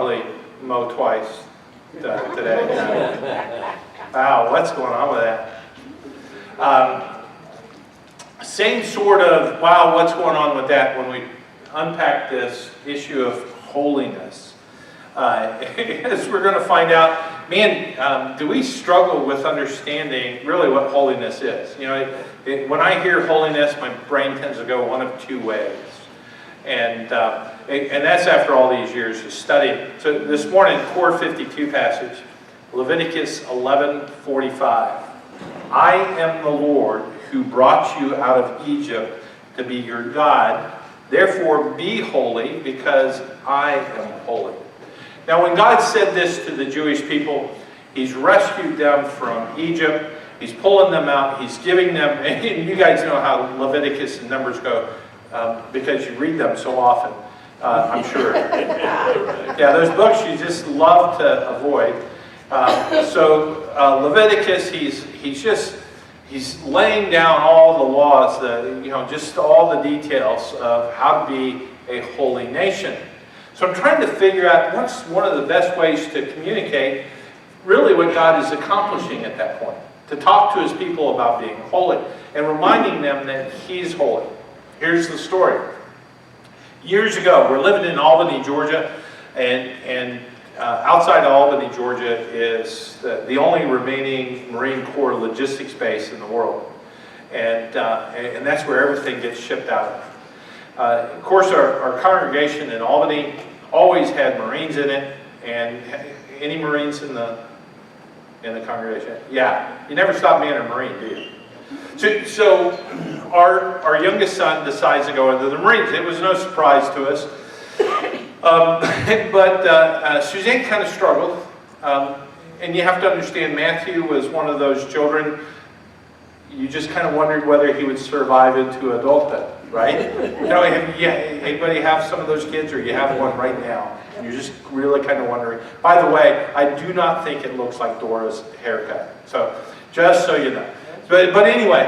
probably mow twice today. Wow, what's going on with that? Same sort of, wow, what's going on with that when we unpack this issue of holiness. As we're going to find out, man, do we struggle with understanding really what holiness is? You know, when I hear holiness, my brain tends to go one of two ways. And that's after all these years of studying. So this morning, Core52 passage, Leviticus 11:45. I am the Lord who brought you out of Egypt to be your God. Therefore be holy, because I am holy. Now when God said this to the Jewish people, He's rescued them from Egypt. He's pulling them out. He's giving them, and you guys know how Leviticus and Numbers go, because you read them so often, I'm sure. Yeah, those books you just love to avoid. Leviticus, he's laying down all the laws, just all the details of how to be a holy nation. So I'm trying to figure out what's one of the best ways to communicate really what God is accomplishing at that point. To talk to His people about being holy and reminding them that He's holy. Here's the story. Years ago, we're living in Albany, Georgia, and outside of Albany, Georgia is the only remaining Marine Corps logistics base in the world. And that's where everything gets shipped out of. Of course, our congregation in Albany always had Marines in it. And any Marines in the congregation? Yeah, you never stop being a Marine, do you? So our youngest son decides to go into the Marines. It was no surprise to us. But Suzanne kind of struggled. And you have to understand, Matthew was one of those children, you just kind of wondered whether he would survive into adulthood, right? Anybody have some of those kids, or you have one right now? And you're just really kind of wondering. By the way, I do not think it looks like Dora's haircut. So, just so you know. But anyway,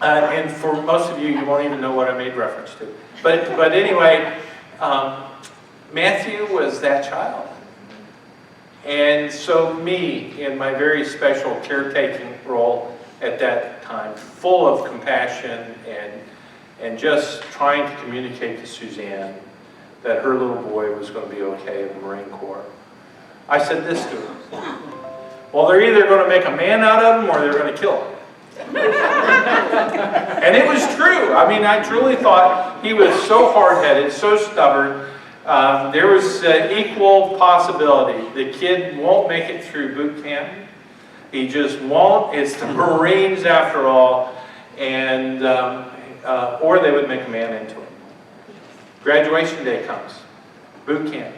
and for most of you, you won't even know what I made reference to. But anyway, Matthew was that child. And so me, in my very special caretaking role at that time, full of compassion and just trying to communicate to Suzanne that her little boy was going to be okay in the Marine Corps, I said this to her: well, they're either going to make a man out of him or they're going to kill him. And it was true. I mean, I truly thought he was so hard-headed, so stubborn. There was equal possibility. The kid won't make it through boot camp. He just won't. It's the Marines after all. And or they would make a man into him. Graduation day comes. Boot camp.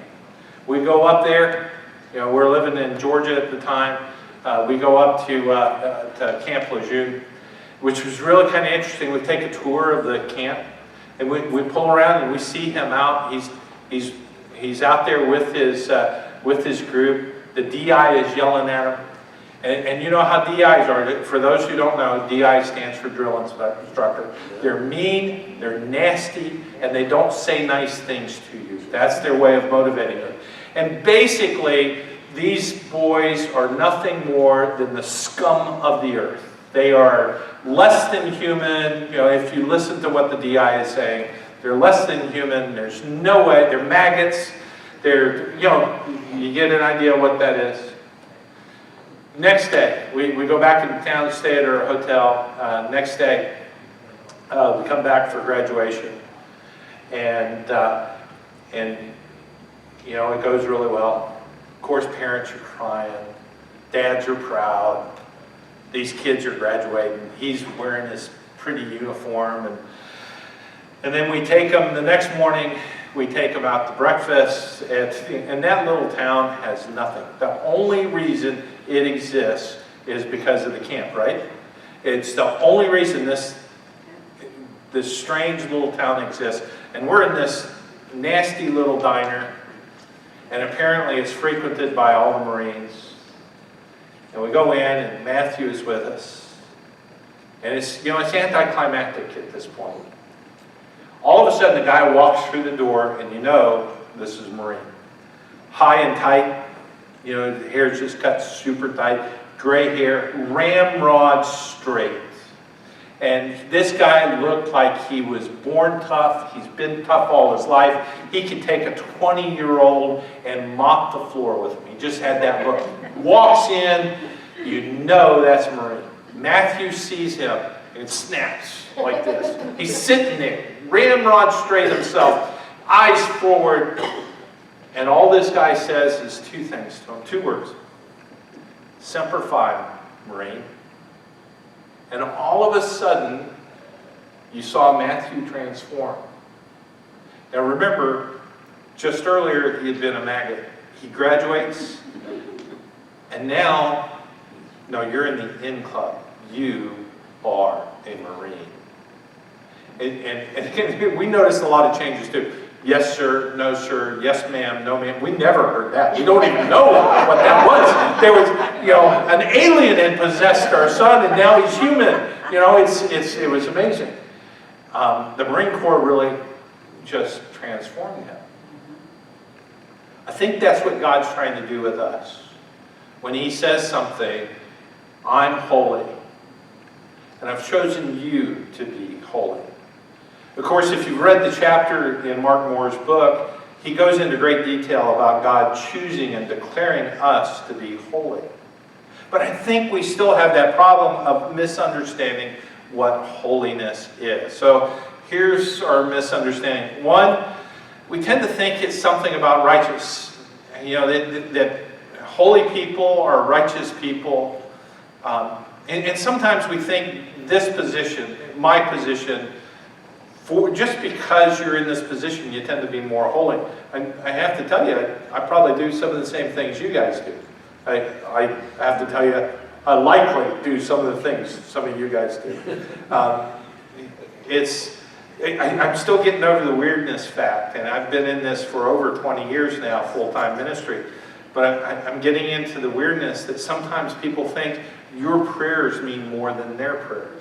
We go up there. We're living in Georgia at the time. We go up to Camp Lejeune, which was really kind of interesting. We take a tour of the camp, and we pull around and we see him out. He's out there with his group. The DI is yelling at him, and you know how DIs are. For those who don't know, DI stands for drill instructor. They're mean, they're nasty, and they don't say nice things to you. That's their way of motivating you. And basically, these boys are nothing more than the scum of the earth. They are less than human. If you listen to what the DI is saying, they're less than human. There's no way. They're maggots. You get an idea what that is. Next day, we go back into town, stay at our hotel. Next day, we come back for graduation. And it goes really well. Of course, parents are crying. Dads are proud. These kids are graduating. He's wearing his pretty uniform. And then we take them the next morning. We take them out to breakfast. And that little town has nothing. The only reason it exists is because of the camp, right? It's the only reason this strange little town exists. And we're in this nasty little diner. And apparently it's frequented by all the Marines. And we go in, and Matthew is with us. And it's anticlimactic at this point. All of a sudden, the guy walks through the door, and this is Marine. high and tight. You know, the hair's just cut super tight. Gray hair, ramrod straight. And this guy looked like he was born tough. He's been tough all his life. He could take a 20-year-old and mop the floor with him. He just had that look. Walks in, you know that's a Marine. Matthew sees him and snaps like this. He's sitting there, ramrod straight himself, eyes forward. And all this guy says is two things to him, two words. Semper Fi, Marine. And all of a sudden, you saw Matthew transform. Now remember, just earlier he had been a maggot. He graduates, and now, no, you're in the in club. You are a Marine. And again, we noticed a lot of changes too. Yes, sir, no, sir, yes, ma'am, no, ma'am. We never heard that. We don't even know what that was. There was, you know, an alien had possessed our son, and now he's human. You know, it was amazing. The Marine Corps really just transformed him. I think that's what God's trying to do with us. When He says something, I'm holy, and I've chosen you to be holy. Of course, if you've read the chapter in Mark Moore's book, he goes into great detail about God choosing and declaring us to be holy. But I think we still have that problem of misunderstanding what holiness is. So here's our misunderstanding. One, we tend to think it's something about righteous. You know, that holy people are righteous people. And sometimes we think this position, my position, just because you're in this position, you tend to be more holy. I have to tell you, I probably do some of the same things you guys do. I have to tell you, I likely do some of the things some of you guys do. I'm still getting over the weirdness fact, and I've been in this for over 20 years now, full-time ministry. But I'm getting into the weirdness that sometimes people think your prayers mean more than their prayers.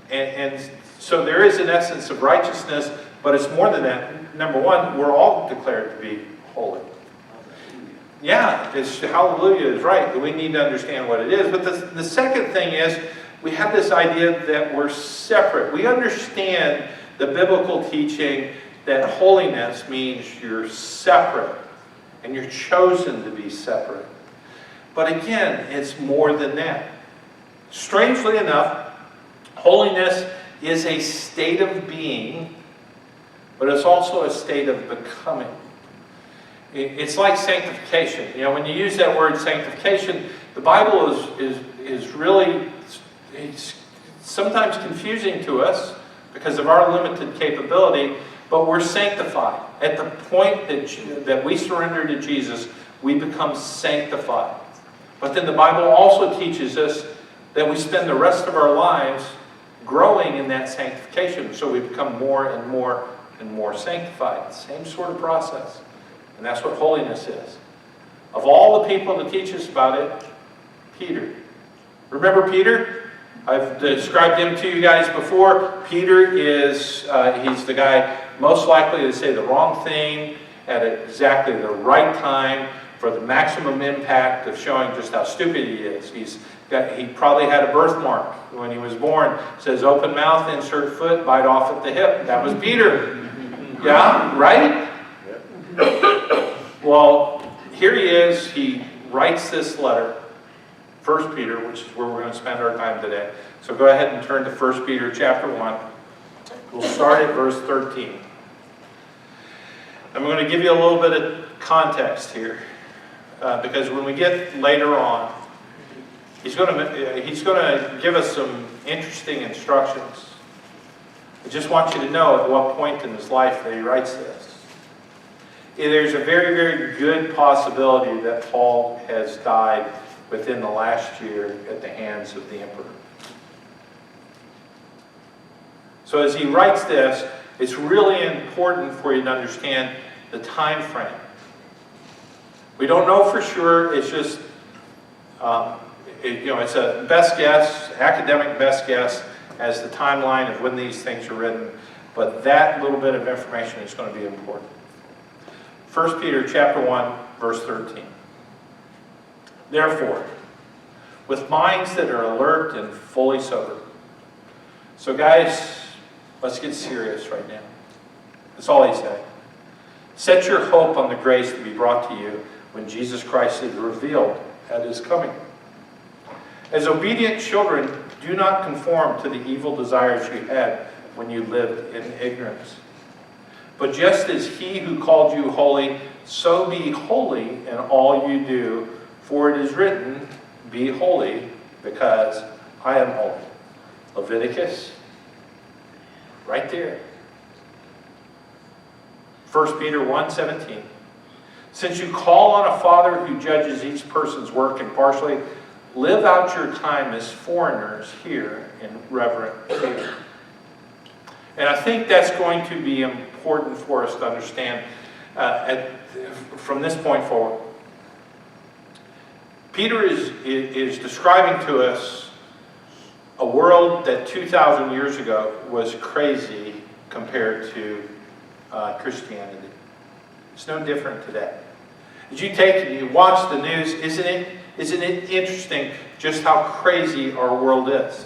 And so there is an essence of righteousness, but it's more than that. Number one, we're all declared to be holy. Yeah, hallelujah is right. We need to understand what it is. But the second thing is, we have this idea that we're separate. We understand the biblical teaching that holiness means you're separate, and you're chosen to be separate. But again, it's more than that. Strangely enough, holiness is a state of being, but it's also a state of becoming. It's like sanctification. You know, when you use that word sanctification, the Bible is really sometimes confusing to us because of our limited capability, but we're sanctified. At the point that we surrender to Jesus, we become sanctified. But then the Bible also teaches us that we spend the rest of our lives growing in that sanctification, so we become more and more and more sanctified. Same sort of process. And that's what holiness is. Of all the people to teach us about it, Peter. Remember Peter? I've described him to you guys before. Peter is, he's the guy most likely to say the wrong thing at exactly the right time for the maximum impact of showing just how stupid he is. He probably had a birthmark when he was born. It says, open mouth, insert foot, bite off at the hip. That was Peter. Yeah, right? Well, here he is. He writes this letter, 1 Peter, which is where we're going to spend our time today. So go ahead and turn to 1 Peter chapter 1. We'll start at verse 13. I'm going to give you a little bit of context here, because when we get later on, he's going to give us some interesting instructions. I just want you to know at what point in his life that he writes this. There's a very, very good possibility that Paul has died within the last year at the hands of the emperor. So as he writes this, it's really important for you to understand the time frame. We don't know for sure. It's just, it's a best guess, academic best guess as the timeline of when these things are written. But that little bit of information is going to be important. 1 Peter chapter 1, verse 13. Therefore, with minds that are alert and fully sober. So guys, let's get serious right now. That's all he said. Set your hope on the grace to be brought to you when Jesus Christ is revealed at his coming. As obedient children, do not conform to the evil desires you had when you lived in ignorance. But just as he who called you holy, so be holy in all you do, for it is written, be holy, because I am holy. Leviticus, right there. 1 Peter 1:17. Since you call on a Father who judges each person's work impartially, live out your time as foreigners here in reverent fear. And I think that's going to be important for us to understand from this point forward. Peter is describing to us a world that 2,000 years ago was crazy compared to Christianity. It's no different today. As you take and you watch the news, isn't it interesting just how crazy our world is?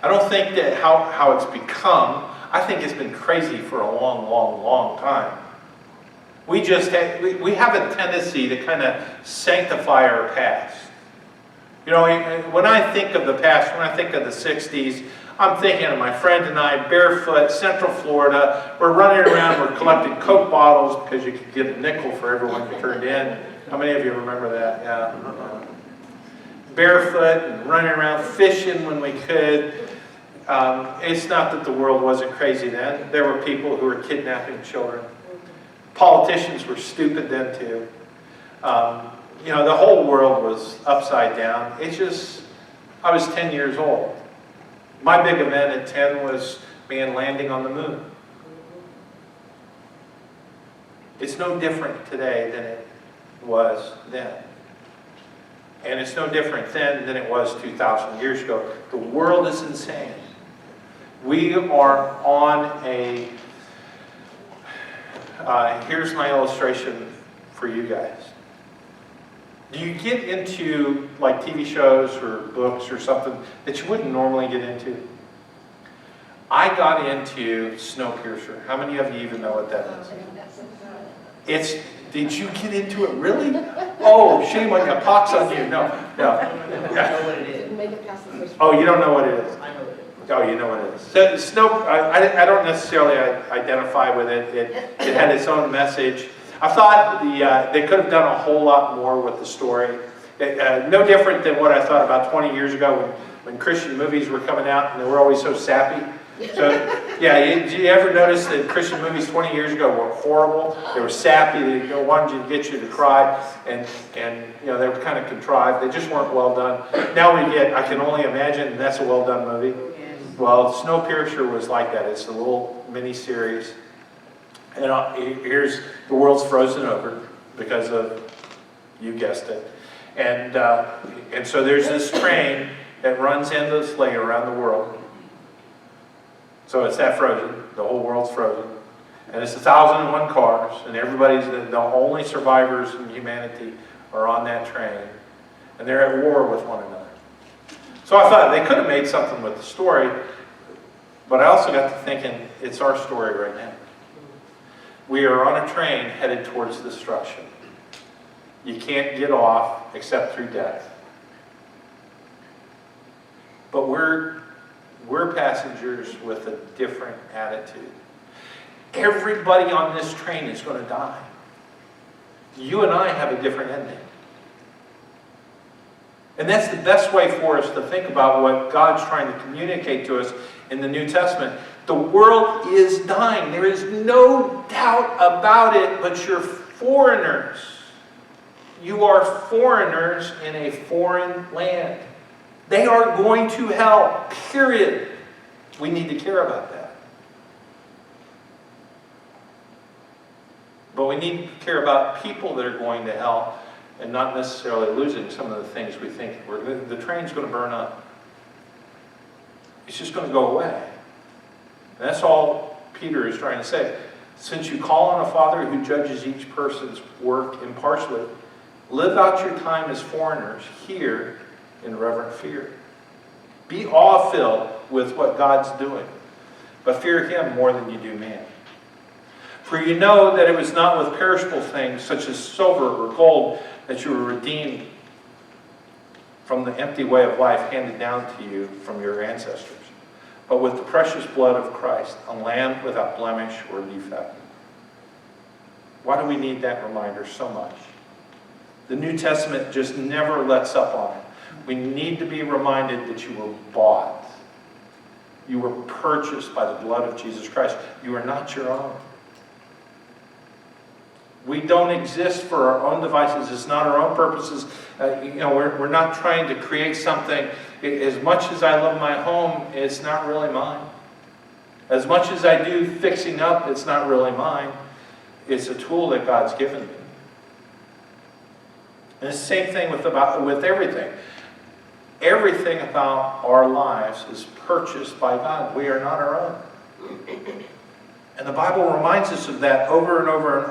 I don't think that how it's become. I think it's been crazy for a long, long, long time. We have a tendency to kind of sanctify our past. You know, when I think of the past, when I think of the 60s, I'm thinking of my friend and I, barefoot, Central Florida. We're running around, we're collecting Coke bottles because you could get a nickel for everyone you turned in. How many of you remember that? Yeah. Barefoot and running around fishing when we could. It's not that the world wasn't crazy then. There were people who were kidnapping children. Politicians were stupid then too. You know, the whole world was upside down. I was 10 years old. My big event at 10 was man landing on the moon. It's no different today than it was then. And it's no different then than it was 2,000 years ago. The world is insane. We are on a... here's my illustration for you guys. Do you get into like TV shows or books or something that you wouldn't normally get into? I got into Snowpiercer. How many of you even know what that is? Did you get into it really? Oh, shame on you, pox on you. No. Oh, you don't know what it is? Oh, you know what it is. I don't necessarily identify with it. It had its own message. I thought they could have done a whole lot more with the story. No different than what I thought about 20 years ago when Christian movies were coming out and they were always so sappy. So, yeah, did you ever notice that Christian movies 20 years ago were horrible? They were sappy. They wanted to get you to cry, and you know, they were kind of contrived. They just weren't well done. Now we get, I Can Only Imagine, that's a well-done movie. Well, Snowpiercer was like that. It's a little mini-series. And here's the world's frozen over because of, you guessed it. And so there's this train that runs endlessly around the world. So it's that frozen. The whole world's frozen. And it's 1,001 cars. And everybody's the only survivors in humanity are on that train. And they're at war with one another. So I thought they could have made something with the story. But I also got to thinking, it's our story right now. We are on a train headed towards destruction. You can't get off except through death. But we're passengers with a different attitude. Everybody on this train is going to die. You and I have a different ending. And that's the best way for us to think about what God's trying to communicate to us in the New Testament. The world is dying. There is no doubt about it, but you're foreigners. You are foreigners in a foreign land. They are going to hell, period. We need to care about that. But we need to care about people that are going to hell and not necessarily losing some of the things we think. The train's going to burn up. It's just going to go away. And that's all Peter is trying to say. Since you call on a Father who judges each person's work impartially, live out your time as foreigners here in reverent fear. Be awe-filled with what God's doing, but fear Him more than you do man. For you know that it was not with perishable things such as silver or gold that you were redeemed from the empty way of life handed down to you from your ancestors, but with the precious blood of Christ, a lamb without blemish or defect. Why do we need that reminder so much? The New Testament just never lets up on it. We need to be reminded that you were bought. You were purchased by the blood of Jesus Christ. You are not your own. We don't exist for our own devices. It's not our own purposes. We're not trying to create something. As much as I love my home, it's not really mine. As much as I do fixing up, it's not really mine. It's a tool that God's given me. And it's the same thing with everything. Everything about our lives is purchased by God. We are not our own. And the Bible reminds us of that over and over and